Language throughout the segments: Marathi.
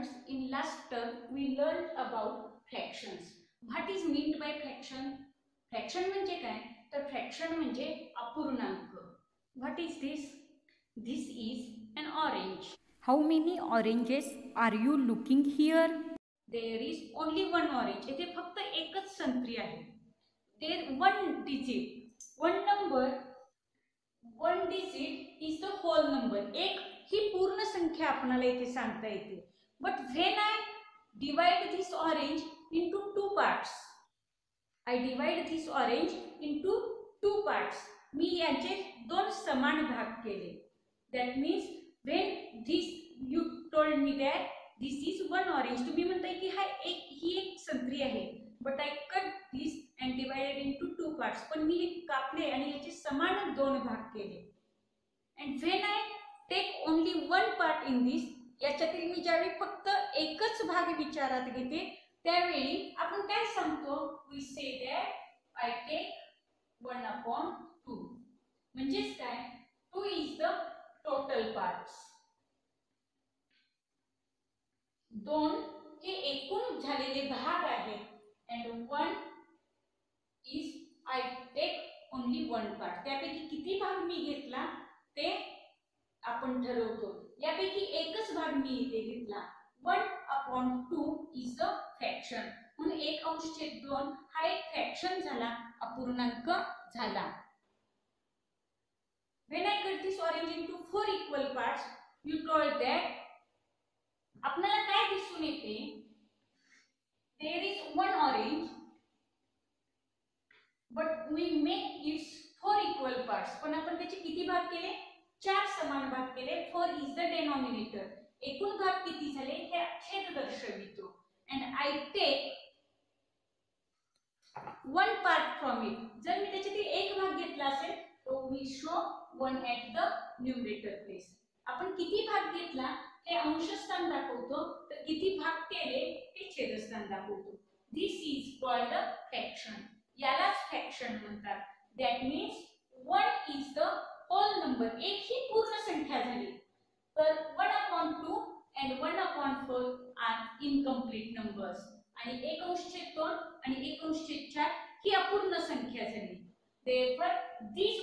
students, in last term we learned about fractions. What is meant by fraction? Fraction म्हणजे काय? तर fraction म्हणजे अपूर्णांक. What is this? This is an orange. How many oranges are you looking here? There is only one orange. इथे फक्त एकच संत्री आहे. There one digit, one number, one digit is the whole number. एक ही पूर्ण संख्या आपणाला इथे सांगता येते. But when I divide this orange into two parts, I divide this orange into two parts. मी याचे दोन समान भाग केले. That means when this you told me that this is one orange, तुम्ही म्हणताय की ही एक संत्री आहे. But I cut this and divided into two parts. पण मी हे कापले आणि याचे समान दोन भाग केले. And when I take only one part in this, याच्यातील मी ज्यावेळी फक्त एकच भाग विचारात घेते त्यावेळी आपण काय सांगतो? We say that I take 1/2. म्हणजेच काय? 2 is the total parts. दोन हे एकूण झालेले भाग आहेत. And 1 is I take only one part. त्यापैकी किती भाग मी घेतला ते आपण ठरवतो. यापैकी एकच भाग मी इथे घेतला. 1/2 is the fraction. म्हणून 1/2 हा एक फ्रॅक्शन झाला, अपूर्णांक झाला. When I cut this orange into 4 equal parts, you told that आपल्याला काय दिसून येते? There is one orange, but we make its 4 equal parts. पण आपण त्याचे किती भाग केले? 4 समान भाग केले. 4 is the denominator. एकूण भाग किती झाले हे छेद दर्शवितो. And I take one part from it. जर मी त्याच्यातील एक भाग घेतला असेल तो we show 1 at the numerator place. आपण किती भाग घेतला हे अंशस्थान दाखवतो, तर किती भाग केले हे छेदस्थान दाखवतो. This is called a fraction. यालाच फ्रॅक्शन म्हणतात. That means 1 is the whole number. एक ही पूर्ण संख्या झाली. तर 1/2 and 1/4 are incomplete numbers. आणि 1/2 आणि 1/4 ही अपूर्ण संख्या झाली. Therefore these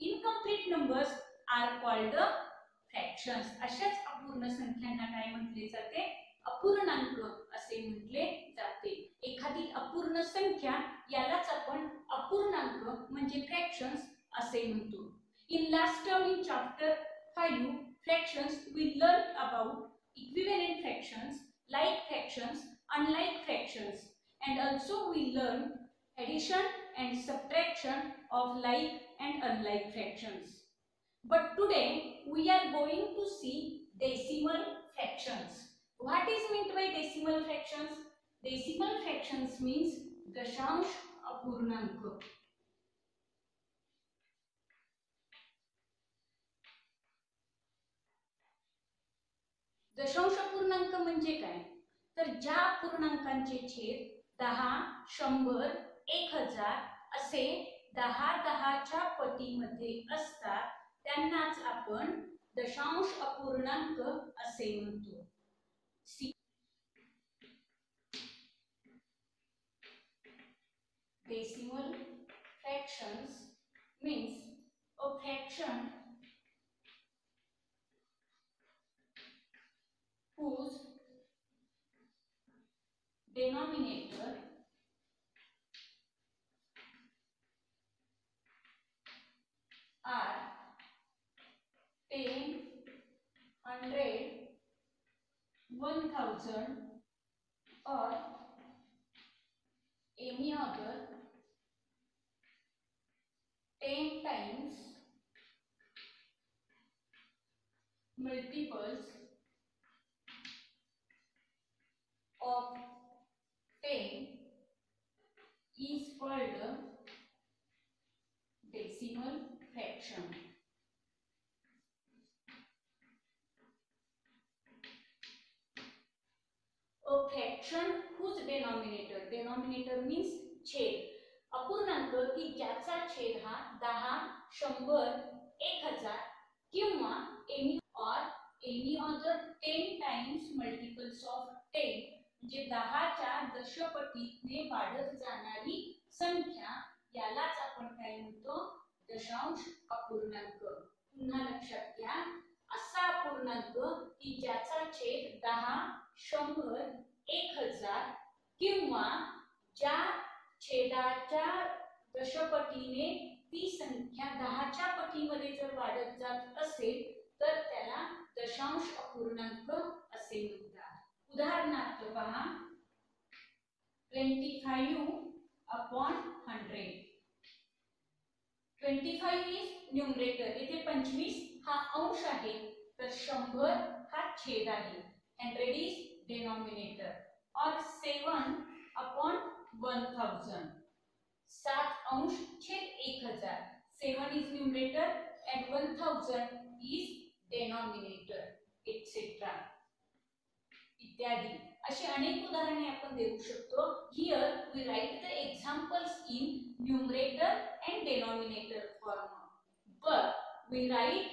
incomplete numbers are called the fractions. अशाच अपूर्ण संख्यांना काय म्हटले जाते? अपूर्णांक असे म्हटले जाते. एखादी अपूर्ण संख्या यालाच आपण अपूर्णांक म्हणजे फ्रॅक्शन्स असे म्हणतो. In last term in chapter 5 fractions we learned about equivalent fractions, like fractions, unlike fractions, and also we learned addition and subtraction of like and unlike fractions. But today we are going to see decimal fractions. What is meant by decimal fractions? Decimal fractions means दशांश अपूर्णांक. दशांश अपूर्णांक म्हणजे काय? तर ज्या अपूर्णांकांचे छेद 10, 100, 1000 असे 10 पटीमध्ये असतात त्यांनाच आपण दशांश अपूर्णांक असे म्हणतो. Decimal fractions means a fraction whose denominator are 10, 100, 1000 or any other 10 times multiples of 10 is called a decimal fraction. A fraction whose denominator means छेद. अपूर्णांक की ज्याचा छेद हा 10, 100, 1000 किंवा any other 10 times multiples of 10 म्हणजे 10च्या दशपटीने वाढत जाणारी संख्या, यालाच आपण काय म्हणतो, दशांश अपूर्णांक. पुन्हा लक्षात घ्या, असा अपूर्णांक की ज्याचा छेद 10, 100, 1000 किंवा ज्या छेदाच्या दशपटीने ती संख्या 10च्या पटीमध्ये जर वाढत जात असेल तर त्याला दशांश अपूर्णांक असे म्हणतात. उदाहरणार्थ पहा, 25/100. 25 इज न्यूमरेटर, इथे 25 हा अंश आहे, तर 100 हा छेद आहे. 100 इज डिनॉमिनेटर. और 7/1000, 7 अंश छेद 1000. 7 is numerator and 1000 is denominator, etc. इत्यादी अशी अनेक उदाहरणे आपण देऊ शकतो. Here we write the examples in numerator and denominator form, but we write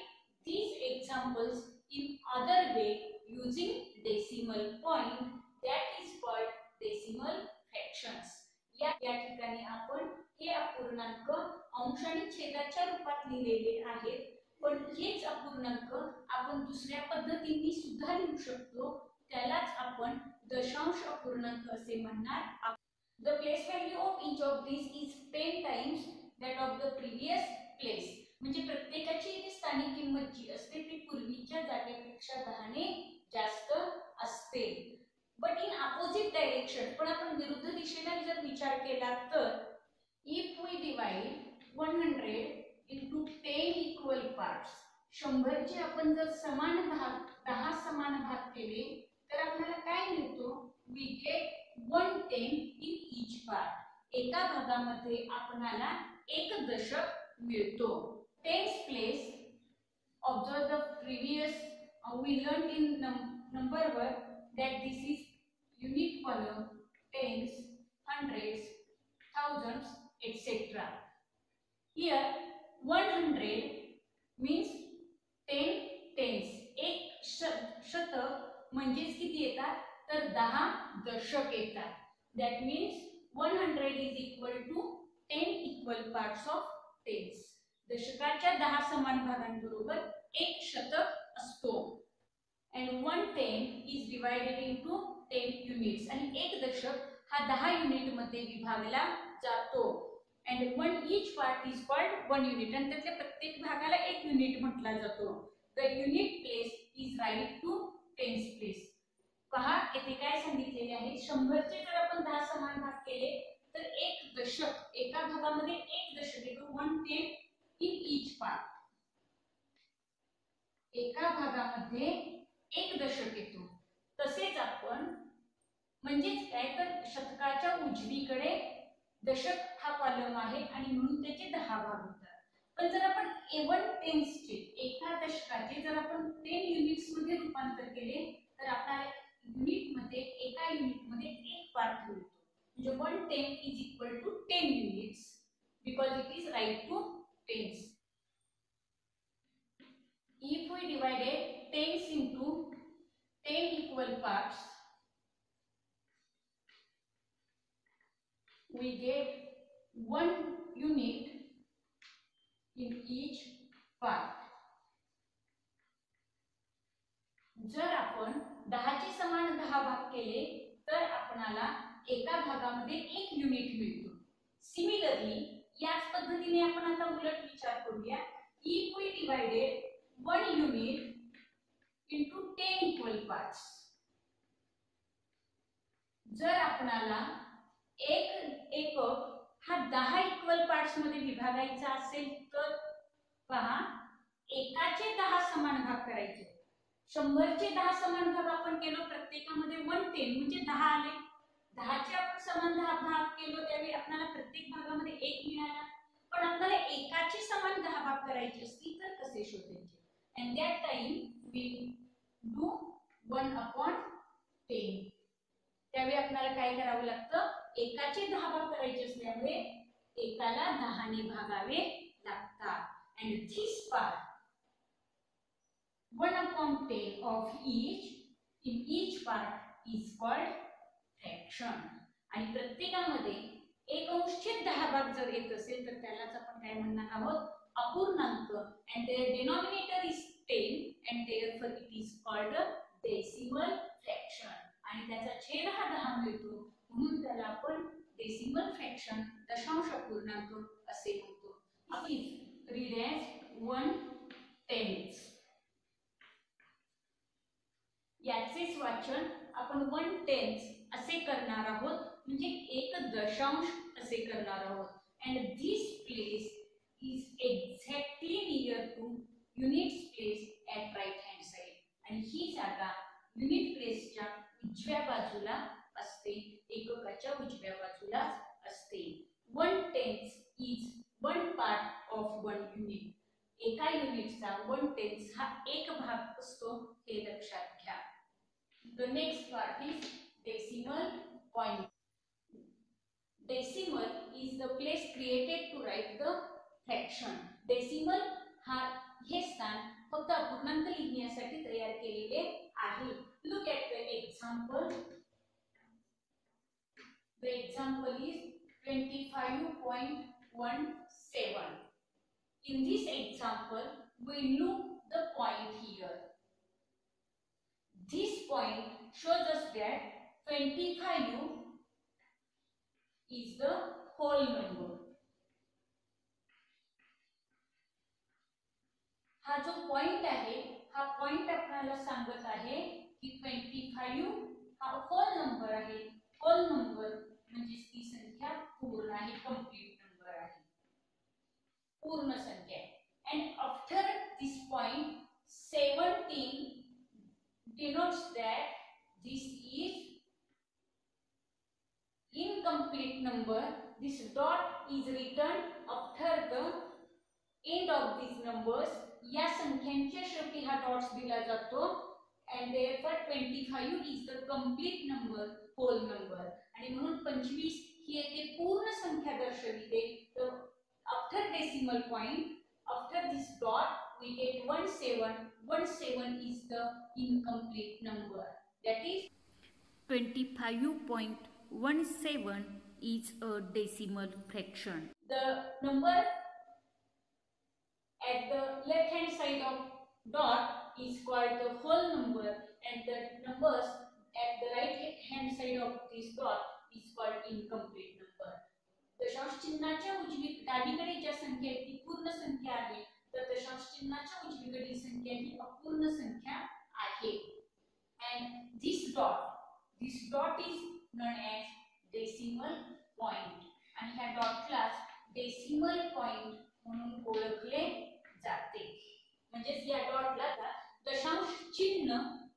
these examples in other way using decimal point, that is called decimal fractions. या ठिकाणी आपण हे अपूर्णांक अंश आणि छेदाच्या रूपात लिहिलेले आहेत, पण हेच अपूर्णांक आपण दुसऱ्या पद्धतीने सुद्धा लिहू शकतो, त्यालाच आपण दशांश अपूर्णांक असे म्हणणार. The place value of each of these is 10 times that of the previous place. म्हणजे प्रत्येकाची जी स्थानिक किंमत जी असते ती पूर्वीच्या जागेपेक्षा 10 ने जास्त असते. बट इन अपोजिट डायरेक्शन, पण आपण विरुद्ध दिशेने जर विचार केला तर if we divide 100 into 10 equal parts, 100 चे आपण जर समान भाग 10 समान भाग केले तर आपल्याला काय मिळतो, we get 1/10 in each part. एका भागामध्ये आपल्याला एक दशक मिळतो. Tens place, observe the previous we learned in number work that this is unit column, tens, hundreds, thousands, etc. Here 100 means 10 tens. एक शतक म्हणजेच किती येतात, तर 10 दशक येतात. That means 100 is equal to 10 equal parts of tens. दशकाच्या 10 समान भागांबरोबर एक शतक असतो. And 1/10 is divided into 10 units. आणि एक दशक हा 10 युनिट मध्ये विभागला जातो. And one each part is called 1 unit. आणि त्यातल्या प्रत्येक भागाला एक युनिट म्हटला जातो. The unit place is right to tens place. पहा येथे काय सांगितलेले आहे, 100 चे जर आपण 10 समान भाग केले तर एक दशक, एका भागामध्ये एक दशक येतो. 1/10 in each part. एका भागामध्ये एक दशक येतो. तसेच आपण म्हणजेच काय, तर शतकाच्या उजवीकडे दशक हा कॉलम आहे आणि म्हणून त्याचे 10 भाग होतात. पण जर आपण 1/10 चे, एका दशकाचे जर आपण 10 युनिट्स मध्ये रूपांतर केले तर आपल्याला युनिट मध्ये, एका युनिट मध्ये एक पार्ट मिळतो. म्हणजे 1/10 is equal to 10 units because it is right to tens. If we divided tens into 10 equal parts, we get 1 unit in each part. जर आपण 10 चे समान 10 भाग केले तर आपल्याला एका भागामध्ये एक युनिट मिळतो. सिमिलरली याच पद्धतीने आपण आता उलट विचार करूया. If we divided 1 unit into 10 equal parts, जर आपल्याला एक एकक हा 10 इक्वल पार्ट्स मध्ये विभागायचा असेल तर पहा, एकाचे 10 समान भाग करायचे. 100 चे 10 समान भाग आपण केलो, प्रत्येकामध्ये 1/10 म्हणजे 10 आले. 10 चे आपण समान 10 भाग केलो त्यावेळी आपल्याला प्रत्येक भागामध्ये 1 मिळाला. पण आपल्याला एकाचे समान 10 भाग करायचे असतील तर कसे शोधायचे? And that time we do 1/10. त्यावेळी आपल्याला काय करावं लागतं, एकाचे 10 भाग करायचे असल्यामुळे एकाला 10 ने भागावे लागतात. And this part 1/10 of each in each part is called fraction. आणि प्रत्येकामध्ये 1/10 जर येत असेल तर त्यालाच आपण काय म्हणणार आहोत, अपूर्णांक. And their denominator is 10 and therefore it is called decimal fraction. आणि त्याचा छेद हा 10 मिळतो म्हणून त्याला आपण डेसिमल फ्रॅक्शन दशांश अपूर्णांक असे म्हणतो. It is read as 1/10. याचेच वाचन आपण 1/10 असे करणार आहोत, म्हणजे 1 असे करणार आहोत. And this place is exactly near to units place at right hand side. आणि ही जागा युनिट प्लेसच्या उजव्या बाजूला असते, एककाच्या उजव्या बाजूला असते. 1/10 इज 1 पार्ट ऑफ 1 युनिट. एका युनिटचा 1/10 हा एक भाग असतो, हे लक्षात घ्या. The next part is decimal point. Decimal is the place created to write the fraction. Decimal हा हे स्थान फक्त अपूर्णांक लिहिण्यासाठी तयार केलेले आहे. Look at the example. The example is 25.17. In this example, we look the point here. This point shows us that 25 is the whole number. हा जो पॉइंट आहे, हा पॉइंट आपल्याला सांगत आहे की 25 हा होल नंबर आहे. होल नंबर म्हणजे ती संख्या पूर्ण आहे, कंप्लीट नंबर आहे, पूर्ण संख्या. And after this point 17 denotes that this is incomplete number. This dot is written after the end of these numbers. या संख्यांच्या शेवटी हा डॉट्स दिला जातो. and therefore 25 is the complete number, whole number. आणि म्हणून 25 ही येथे पूर्ण संख्या दर्शविते. तर after decimal point, after this dot we get 17. 17 is the incomplete number. That is 25.17 is a decimal fraction. the number at the left hand side of dot is called the whole number, and the numbers at the right hand side of this dot is called incomplete number. दशांश चिन्हाच्या डावीकडे ज्या संख्या आहेत ती पूर्ण संख्या आहे, तर दशांश चिन्हाच्या उजवीकडील संख्या ही अपूर्ण संख्या आहे. and this dot is known as decimal point. आणि ह्या डॉटला डेसिमल पॉइंट म्हणून ओळखले जाते. म्हणजेच या डॉटला दशांश चिन्ह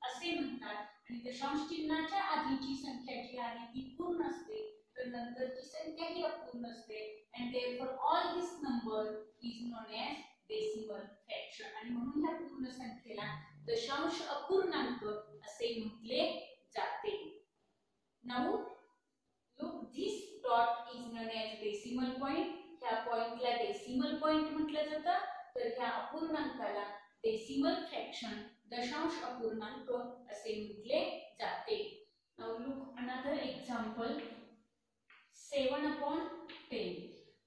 असे म्हणतात. आणि दशांश चिन्हाच्या आधीची संख्या जी आहे ती पूर्ण असते, तर नंतरची संख्या ही अपूर्ण असते. and therefore all this number is known as decimal fraction. आणि म्हणून ह्या पूर्ण संख्येला दशांश अपूर्णांक असे म्हटले जाते. now look, this dot is known as decimal point. ह्या पॉइंटला डेसिमल पॉइंट म्हटलं जातं, तर ह्या अपूर्णांकाला डेसिमल फ्रॅक्शन दशांश अपूर्णांक असे म्हटले जाते. now look another example. 7/10.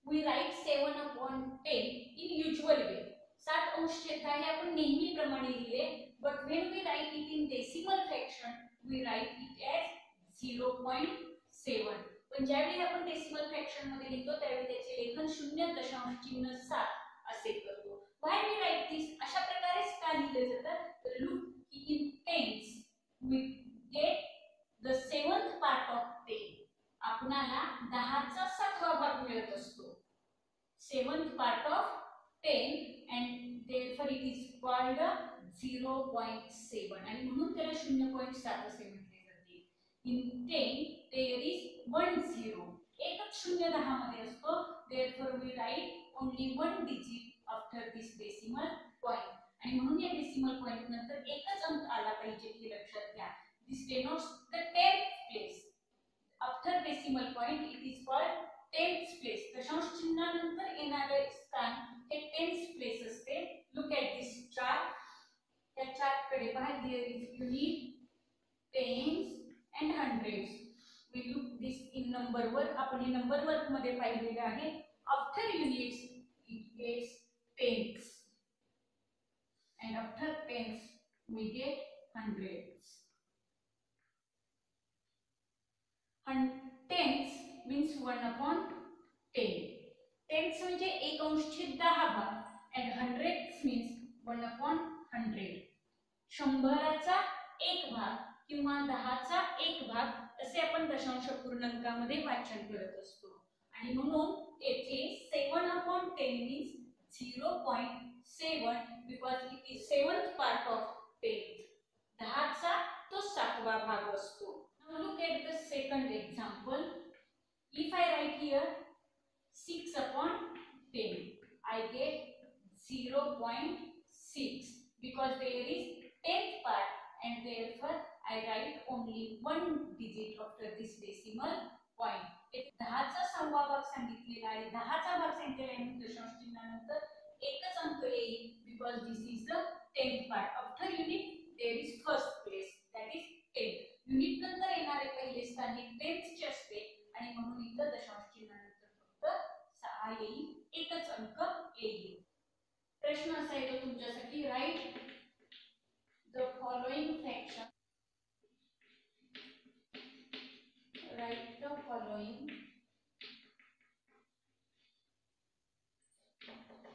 we write 7/10 in usual way. 7/10 हे आपण नेहमीप्रमाणे लिहिले, but when we write it in decimal fraction we write it as 0.7. पण ज्यावेळी आपण डेसिमल फ्रॅक्शन मध्ये लिहितो त्यावेळी त्याचे लेखन 0.7 असे करतो. why we write this? अशा प्रकारे का लिहिले जातात, तर look in tens we get the 7th part of 10. आपणाला 10चा 7वा भाग मिळत असतो, 7th part of 10, and therefore it is called 0.7. आणि म्हणून त्याला 0.7 असे म्हटले जाते. in 10 there is 1 0. एकच 0 10 मध्ये असतो. therefore we write only one digit after this decimal point. आणि म्हणून या डेसिमल पॉइंट नंतर एकच अंक आला पाहिजे हे लक्षात घ्या. this denotes the 10th place. after decimal point it is called 10th place. दशांश चिन्हानंतर येणारे स्थान हे 10th place असते. look at this chart. या चार्ट कडे पहा. there is unit, and hundreds. We look this in number work. आपण हे नंबर वर्क मध्ये पाहिलेले आहे. After units it gets tens, and after tens we get hundreds. Tens means 1/10. Tens म्हणजे 1/10 and hundreds means 1/100. 100चा 1 भाग किंवा 10चा 1 भाग असे आपण दशांश पूर्णांकामध्ये वाचन करत असतो. आणि म्हणून येथे 7/10 means 0.7 because it is 7th part of 10. 10चा तो 7वा भाग असतो. Now look at the second example. If I write here 6/10, I get 0.6 because there is 10th part and therefore I write only one digit after this decimal point. 10चा 6वा भाग सांगितलेला आहे, 10चा भाग सांगितलेला आहे म्हणून दशांश चिन्हानंतर एकच अंक येईल because this is the 10th part. After unit there is first place, that is 10. Unit नंतर येणारे पहिले स्थान हे 10th चे असते आणि म्हणून इथं दशांश चिन्हानंतर फक्त 6 येईल, एकच अंक येईल. प्रश्न असा येतो तुमच्यासाठी, write the following fraction. Write the following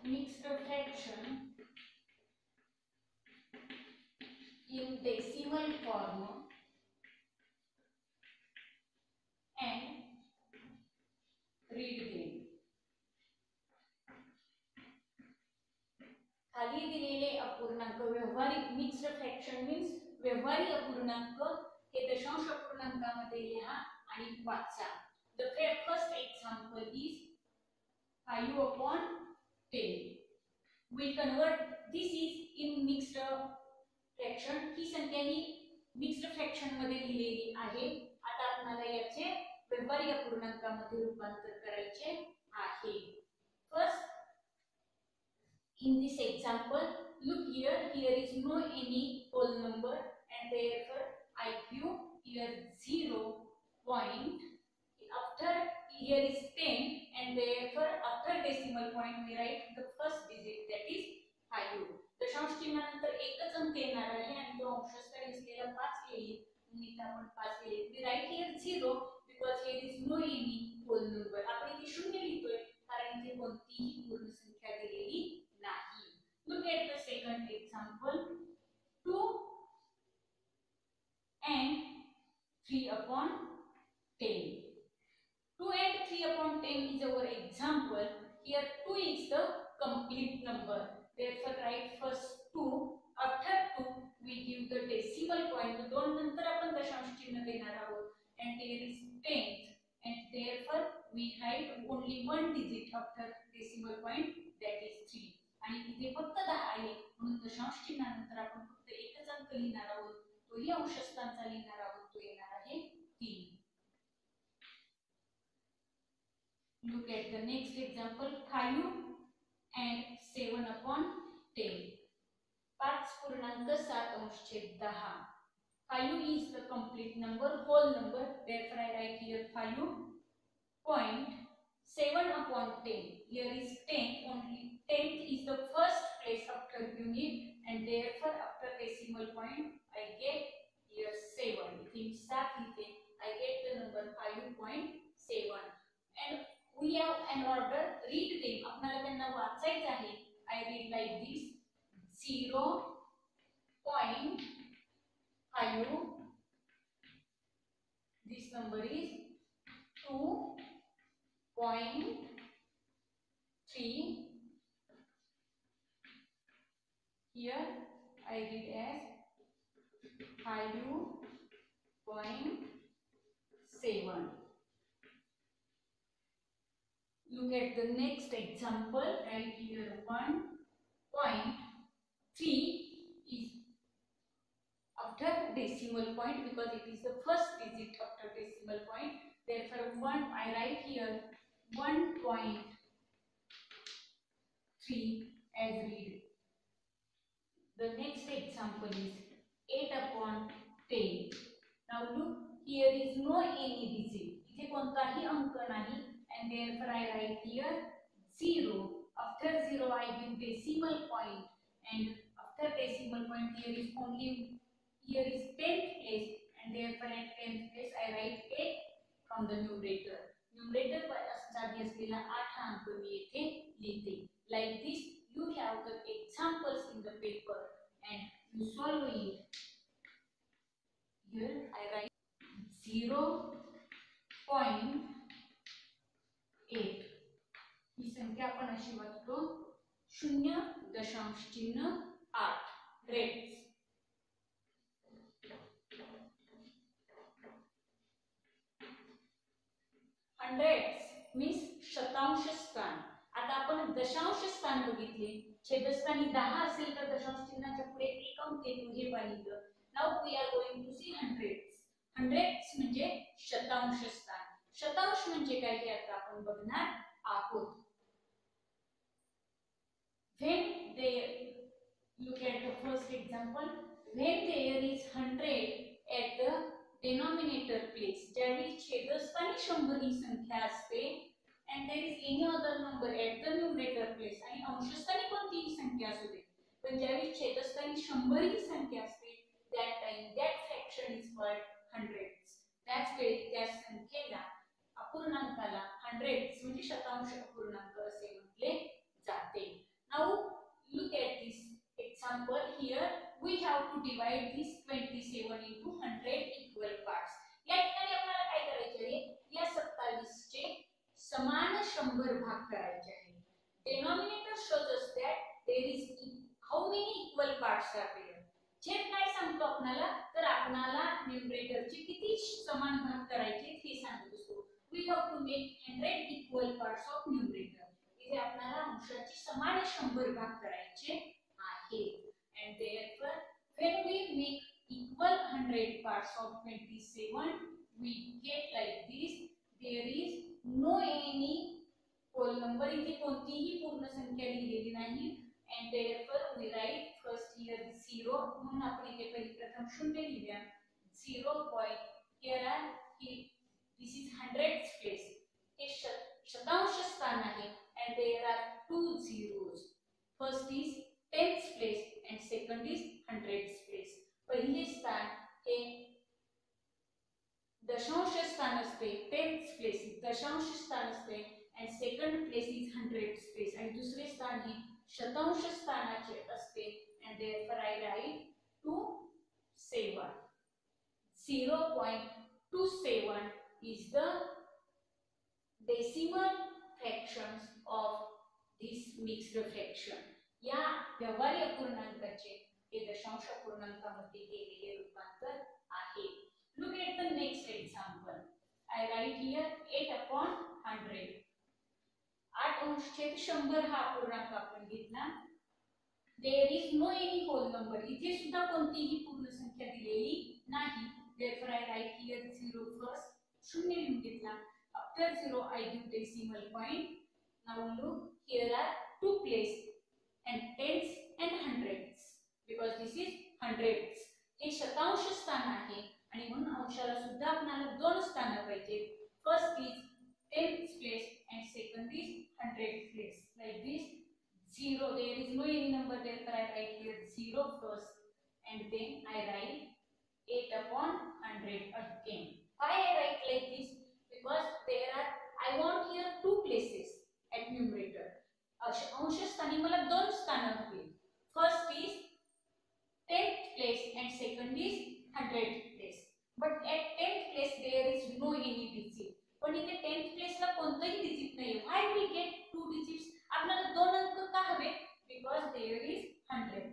mixed fraction in decimal form and read them. खाली दिलेले अपूर्णांक व्यवहारिक मिक्स्ड फ्रॅक्शन मीन्स व्यवहारिक अपूर्णांक हे दशांश अपूर्णांकामध्ये लिहा आणि वाचा. The first example is 5/10. We convert this is in mixed fraction. ही संख्या ही मिक्स्ड फ्रॅक्शन मध्ये लिहिलेली आहे. आता आपल्याला याचे व्यवहारिक अपूर्णांकामध्ये रूपांतर करायचे आहे. First, in this example, look here is no any whole number and therefore I give here 0 point. After here is 10 and therefore after decimal point we write the first digit, that is 5. दशांश चिन्हानंतर एकच अंक येणार आहे आणि तो अंशस्थानी असलेला 5 येईल म्हणून इथे आपण 5 लिहितो. We write here 0 because here is no any whole number. आपण इथे 0 लिहितोय कारण इथे कोणतीही पूर्ण संख्या दिलेली नाही. Look at the second example. 2 and 3/10. 2 and 3/10 is our example. Here 2 is the complete number. Therefore write first 2. After 2 we give the decimal point. 2 नंतर आपण दशांश चिन्ह देणार आहोत and there is 10th and therefore we write only one digit after decimal point, that is 3. आणि इथे फक्त 10 आहे म्हणून दशांश चिन्हानंतर आपण फक्त एकच अंक लिहिणार आहोत, तोही अंशस्थानचा लिहिणार आहोत, तो येणार आहे 3. Look at the next example. 5 and 7/10. 5.7/10. 5 is the complete number, whole number. Therefore I write here 5.7/10. Here is 10. Only 10th is the first place after unit and therefore after decimal point I get here 7. If 7 I get the number 5.7. And we have an order. Read them. आपल्याला त्यांना वाचायचं आहे. I read like this: 0.5. This number is 2.3. Here I read as 5.7. Look at the next example. Right here 1.3 is after decimal point because it is the first digit after decimal point. Therefore 1 I write here 1.3 as read. The next example is 8/10. Now look here is no any digit. इथे कोणताही अंक नाही. And therefore I write here 0. After 0 I give decimal point, and after decimal point here is 10th place, and therefore at 10th place I write 8 from the numerator. Numerator साठी असलेला 8 अंक मी येथे लिहिते. Like this you have the examples in the paper and you solve it. Here I write 0.8. ही संख्या आपण अशी वाचतो 0.8 रेट्स. हंड्रेड्स मीन्स शतांश स्थान. आता आपण दशांश स्थान बघितले. छेदस्थानी 10 असेल तर दशांश चिन्हाच्या पुढे एक अंक येतो हे पाहिलं. Now we are going to see hundreds. Hundreds म्हणजे शतांश स्थान. शतांश म्हणजे काय हे आता आपण बघणार आहोत. When there, look at the first example. When there is 100 at the denominator place, ज्यावेळी छेदस्थानी 100 ही संख्या असते, and there is any other number at the numerator place, आणि अंशस्थानी कोणतीही संख्या असू दे, पण ज्यावेळी छेदस्थानी 100 ही संख्या असते, that time that fraction is called hundreds. त्याच वेळी त्या संख्येला अपूर्णांकाला hundreds म्हणजे शतांश अपूर्णांक असे म्हटले जाते. Now look at this example. Here we have to divide this 27 into 100 equal parts. या ठिकाणी आपल्याला काय करायचे आहे, या 27 चे समान 100 भाग करायचे आहे. Denominator shows us that there is how many equal parts are there. छेद काय सांगतो आपल्याला, तर आपल्याला न्यूमरेटर चे किती समान भाग करायचे हे सांगत असतो. We have to make 100 equal parts of numerator. इथे आपल्याला अंशाचे समान 100 भाग करायचे आहेत. And therefore when we make equal 100 parts of 27 we get like this. There is no any whole number. इथे कोणतीही पूर्ण संख्या लिहिलेली नाही. And therefore we write first here 0. म्हणून आपण इथे पहिली प्रथम 0 लिहूया. 0 point. Here are this is hundreds place. हे शतांश स्थान आहे. And there are two zeros. First is tenths place and second is hundreds place. पहिले स्थान हे दशांश स्थान असते, tenths place दशांश स्थान असते, and second place is hundreds place, आणि दुसरे स्थान हे शतांश स्थानाचे असते. And therefore I write 27. 0.27 is the decimal fractions of this mixed fraction. या व्यवहारी अपूर्णांकाचे हे दशांश अपूर्णांकामध्ये केलेले रूपांतर आहे. Look at the next example. I write here 8/100. 8 अंश छेद 100 हा अपूर्णांक आपण घेतला. There is no any whole number. इथे सुद्धा कोणतीही पूर्ण संख्या दिलेली नाही. Therefore I write here 0 first. 0 लिहून घेतला. After 0 I give decimal point. Now look, here are two places and tenths and hundreds, because this is hundreds. हे शतांश स्थान आहे आणि म्हणून अंशाला सुद्धा आपल्याला दोन स्थान पाहिजे. First is tenths place and second is hundreds place. Like this 0, there is no any number, therefore I write here 0 first and then I write 8/100 again. Why I write like this? Because there are, I want here two places at numerator. अंशस्थानी मला दोन स्थान हवी. First is 10th place and second is 100th place. But at 10th place there is no any digit. पण इथे 10th place ला कोणताही डिजिट नाही. Why we get two digits? आपल्याला दोन अंक का हवे? Because there is 100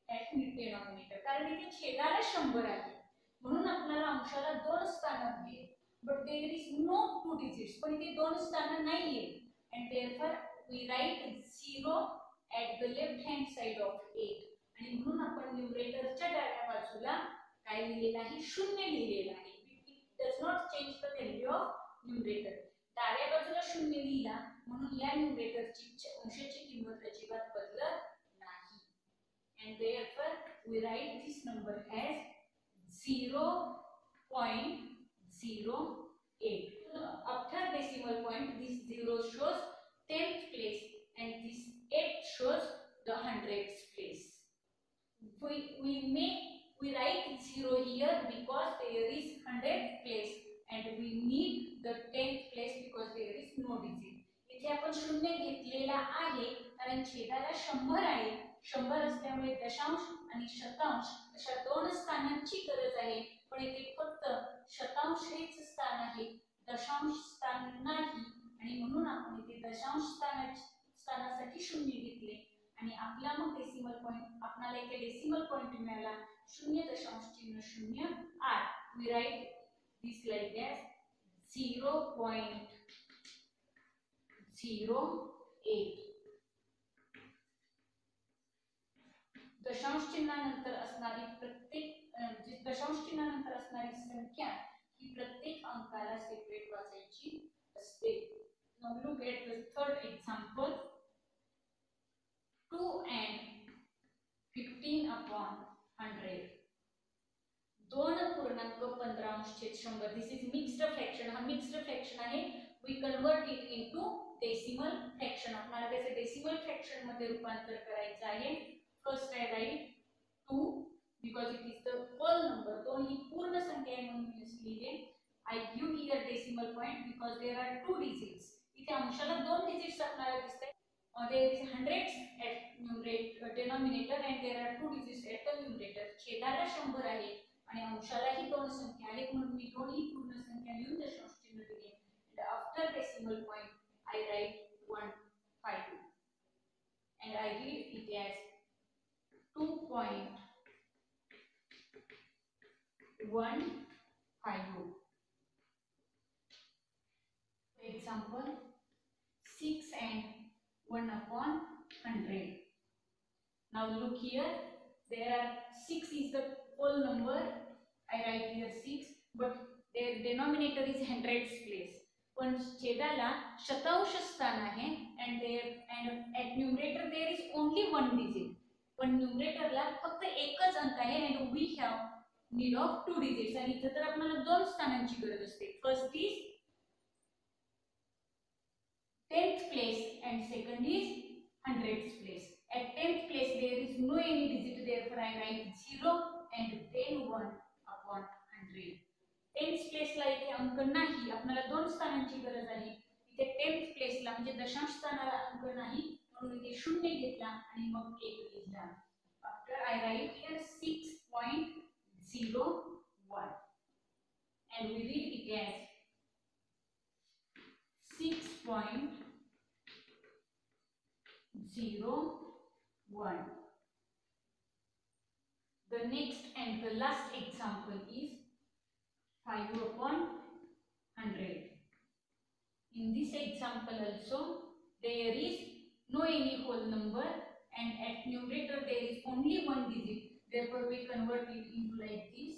at denominator. कारण इथे छेदाला 100 आहे. म्हणून आपल्याला अंशाला दोन स्थान हवी. But there is no two digits. पण इथे दोन स्थान नाहीये. And therefore we write 0 at the left hand side of 8. आणि म्हणून आपण न्यूमरेटरच्या डाव्या बाजूला काय लिहिलेलं आहे? 0 लिहिलेलं आहे. It does not change the value of numerator. डाव्या बाजूला 0 लिहिला म्हणून या न्यूमरेटरची अंशाची किंमत अजिबात बदलत नाही. And therefore we write this number as 0.0 0.08. After decimal point, this 0 shows 10th place and this 8 shows the hundredth place. We write 0 here because there is 100th place and we need the 10th place because there is no digit. इथे आपण शून्य घेतलेला आहे कारण छेदाला 100 आहे. 100 असल्यामुळे दशांश आणि शतांश अशा दोन स्थानांची गरज आहे, पण इथे फक्त शतांश हेच स्थान आहे, दशांश स्थान नाही, आणि म्हणून आपण इथे दशांश स्थानासाठी शून्य घेतले आणि आपला मग डेसिमल पॉइंट आपल्याला इथे डेसिमल पॉइंट मिळाला 0.008. we write this like as 0.08. दशांश चिन्हानंतर असणारी संख्या ही प्रत्येक अंकाला सेपरेट वाचायची असते. Now look at the third example. 2 and 15/100. 2.15/100. This is mixed fraction. हा mixed fraction आहे. We convert it into decimal fraction. आपल्याला त्याचे decimal fraction मध्ये रूपांतर करायचं आहे. First I write 2 because it is the whole number. 2 ही पूर्ण संख्या आहे म्हणून मी लिहिले. I give here decimal point because there are 2 digits. इथे अंशाला 2 digits आपल्याला दिसतात. There is hundreds at denominator and there are 2 digits at the numerator. छेदाला 100 आहे आणि अंशालाही 2 संख्या आहेत म्हणून मी 2 ही पूर्ण संख्या लिहून दशांश चिन्ह दिले. And after decimal point I write 152 and I read it as 2.15. Example 6 and 1/100. Now look here, there are 6 is the whole number. I write here 6, but their denominator is hundreds place. पण छेदाला शतांश स्थान आहे and at numerator there is only 1 digit. पण न्यूमरेटरला फक्त एकच अंक आहे and we have need of 2 digits. आणि इथे तर आपल्याला 2 स्थानांची गरज असते. First is 10th place and second is 100th place. At 10th place there is no any digit, therefore I write 0 and then 1/100. 10th place ला इथे अंक नाही, आपल्याला 2 स्थानांची गरज आहे. इथे 10th place ला म्हणजे दशांश स्थानाला अंक नाही म्हणून इथे 0 घेतला आणि मग 1 लिहिला. After I write here 6.01 and we read it as 6.01. The next and the last example is 5/100. In this example also there is no any whole number and at numerator there is only 1 digit, therefore we convert it into like this.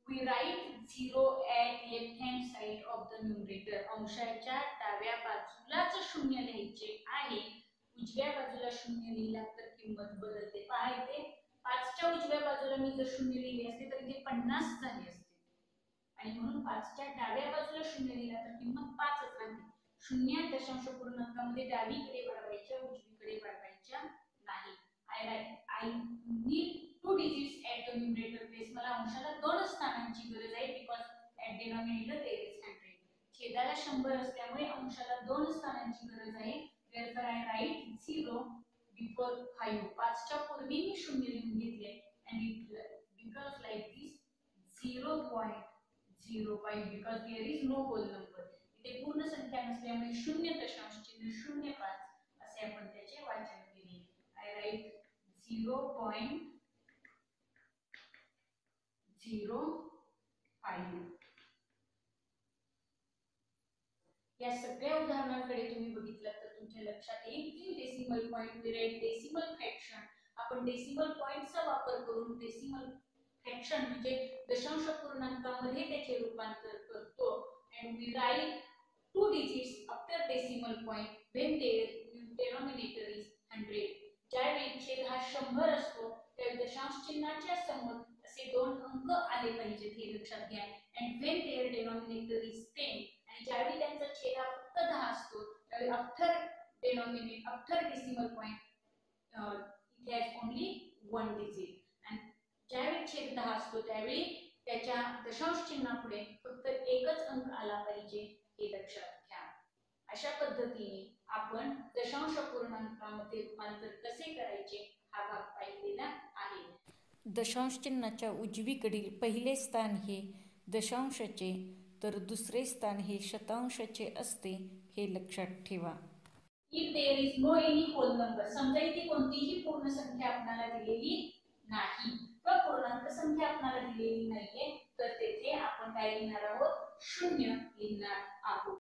We write 0 at left hand side of the numerator. अंशाच्या डाव्या बाजूलाच 0 लिहायचे आहे. उजव्या बाजूला 0 लिहिला तर किंमत बदलते. पहा इथे 5 च्या उजव्या बाजूला मी जर 0 लिहिले असते तर इथे 50 झाले असते आणि म्हणून 5 च्या डाव्या बाजूला 0 लिहिला तर किंमत 5च राहते. 0 दशांश पूर्णांकामध्ये डावीकडे वाढवायच्या उजवीकडे वाढवायच्या नाही. I need 2 digits at the numerator place. मला अंशाला 2 स्थानांची गरज आहे because at denominator there is 100. छेदाला 100 असल्यामुळे अंशाला 2 स्थानांची गरज आहे. Therefore I write 0 before 5. 5 च्या पूर्वी मी 0 लिहून घेतले and it becomes like this 0.05 because there is no whole number. इथे पूर्ण संख्या नसल्यामुळे 0.05 असे आपण त्याचे वाचन केले. I write 0.05. या सगळ्या उदाहरणांकडे तुम्ही बघितलं तर तुमच्या लक्षात येईल डेसिमल पॉइंट डेसिमल फ्रॅक्शन. आपण डेसिमल पॉइंटचा वापर करून डेसिमल फ्रॅक्शन म्हणजे दशांश पूर्णांकामध्ये त्याचे रूपांतर करतो. and we write 2 digits after decimal point when their denominator is 100. ज्यावेळी छेद हा 100 असतो त्यावेळी दशांश चिन्हाच्या समोर असे 2 अंक आले पाहिजेत हे लक्षात घ्या. and when their denominator denominator is 10 आणि ज्यावेळी त्यांचा छेद हा फक्त 10 असतो त्यावेळी after decimal point it has only one digit and ज्यावेळी छेद 10 असतो त्यावेळी त्याच्या दशांश चिन्हापुढे फक्त एकच अंक आला पाहिजे हे लक्षात घ्या. अशा पद्धतीने आपण दशांश पूर्णांकामध्ये रूपांतर कसे करायचे हा भाग पाहिलेला आहे. दशांश चिन्हाच्या उजवीकडील पहिले स्थान हे दशांशाचे तर दुसरे स्थान हे शतांशाचे असते हे लक्षात ठेवा. If there is no any whole number, समजा इथे कोणतीही पूर्ण संख्या आपल्याला दिलेली नाही किंवा पूर्णांक संख्या आपल्याला दिलेली नाहीये तर तेथे आपण काय लिहिणार आहोत, शून्य लिहिणार आहोत.